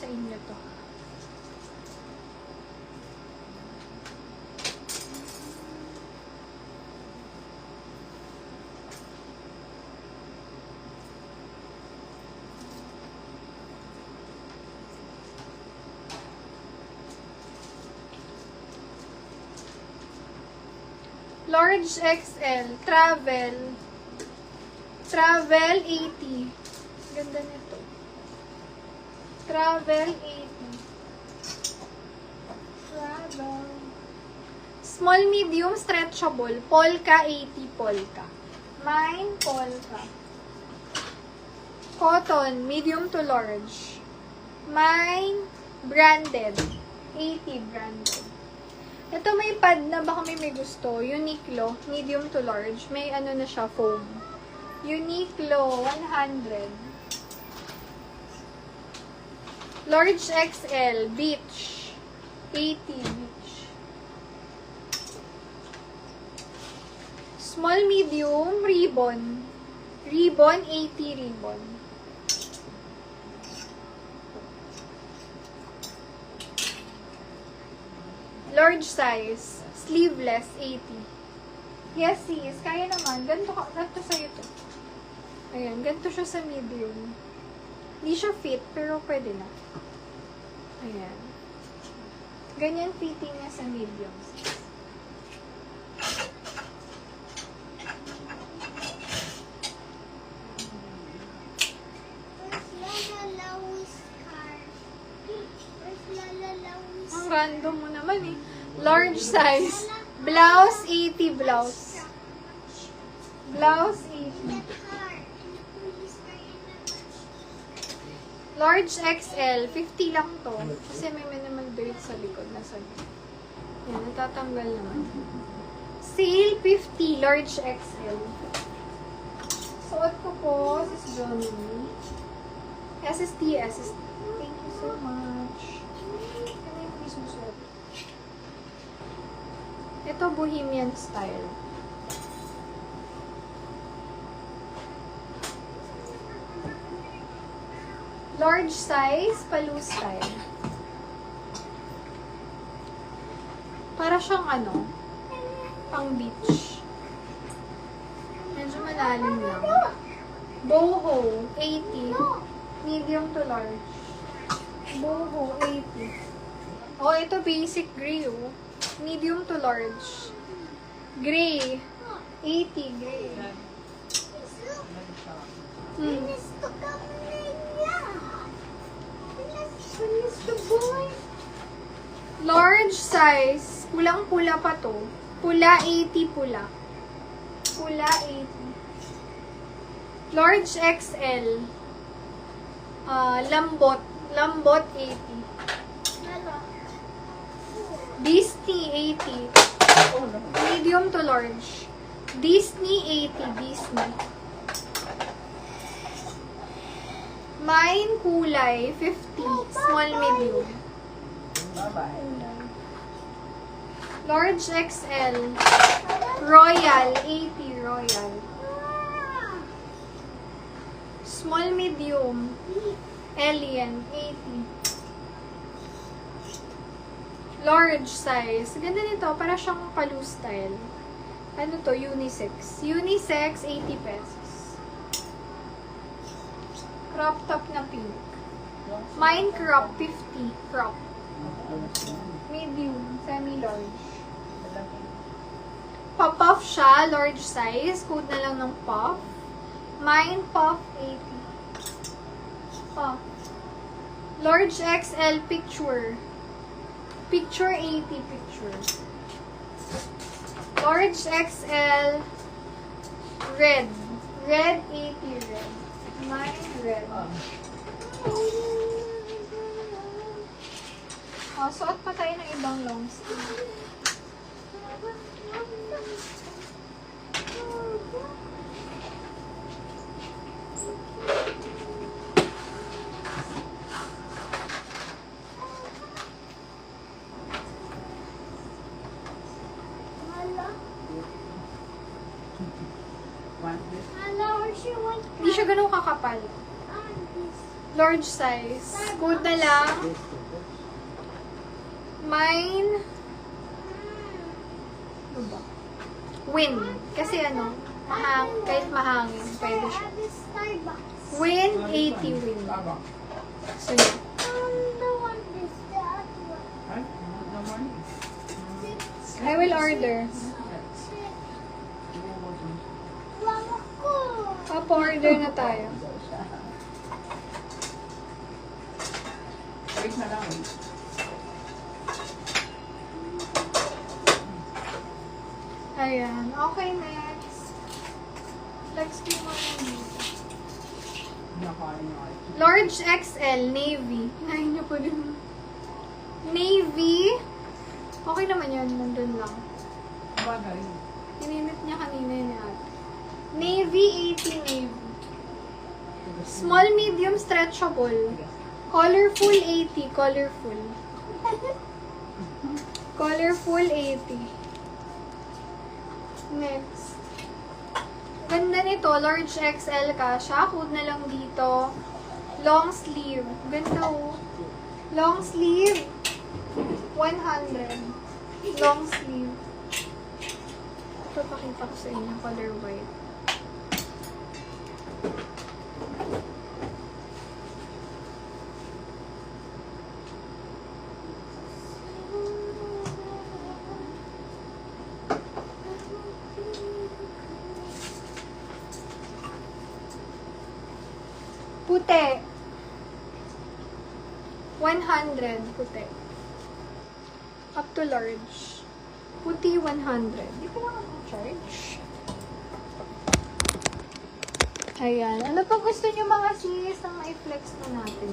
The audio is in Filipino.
sa inyo to. Large XL, travel 80. Ganda nito. Travel 80. Travel. Small, medium, stretchable. Polka 80, polka. Mine, polka. Cotton, medium to large. Mine, branded. 80, branded. Ito may pad na, baka may gusto. Uniqlo, medium to large. May ano na siya, foam. Uniqlo, 100. Large XL, beach. 80, beach. Small, medium, ribbon. Ribbon, 80 ribbon. Large size, sleeveless, 80. Yes, sis. Kaya naman. Ganito sa'yo to. Ayan, ganito siya sa medium. Hindi siya fit, pero pwede na. Ayan. Ganyan fitting niya sa medium. Ang random mo naman eh. Large size. Blouse, 80 blouse. Blouse, 80. Large XL, 50 lang to. Kasi may minimal dirt sa likod. Nasa yan, natatanggal naman. Sale, 50. Large XL. Suot ko po, sis Johnny. SST. Thank you so much. Ito, bohemian style. Large size, paloo style. Para siyang ano, pang beach. Medyo malalim lang. Boho, 80. Medium to large. Boho, 80. Oh, ito basic gray, oh. Medium to large. Gray. 80, gray. Large size. Pulang-pula pa to. Pula, 80 pula. Pula, 80. Large XL. Lambot, 80. Disney, 80. Medium to large. Disney, 80. Disney. Mine, kulay, 50. Small, medium. Large XL. Royal, 80. Royal. Small, medium. Alien, 80. Large size. Ganda nito. Para siyang paloo style. Ano to? Unisex. Unisex, 80 pesos. Crop top na pink. Mine crop, 50. Crop. Medium. Semi-large. Pa-puff siya. Large size. Code na lang ng puff. Mine puff, 80. Puff. Large XL picture. Picture, 80 picture. Large XL red. Red, 80 red. Mine red. Oh, suot pa tayo ng ibang long sleeve. Hindi siya ganun kakapal. Large size. Code na lang. Mine. Ano ba? Win. Kasi ano, kahit mahangin, pwede siya. Win, 80 win. So, yun. I will order. Papa-order na tayo. Wait na lang. Ayan. Okay, next. Let's do one dito. Nakain na kayo. Large XL, navy. Hinahin niyo po din. Navy. Okay naman yan. Nandun lang. Bagay. Hininit niya kanina yun ate. Navy, 80 navy. Small, medium, stretchable. Colorful, 80. Colorful. Colorful, 80. Next. Ganda nito. Large XL kasha. Code na lang dito. Long sleeve. Ganda oh. Long sleeve. 100. Long sleeve. Ito, pakita ko sa inyo. Color white. Puti. 100. Puti. Up to large. Puti, 100. Di ko lang ako charge. Ayan. Ano pa gusto nyo mga sis? Ang i-flex na natin.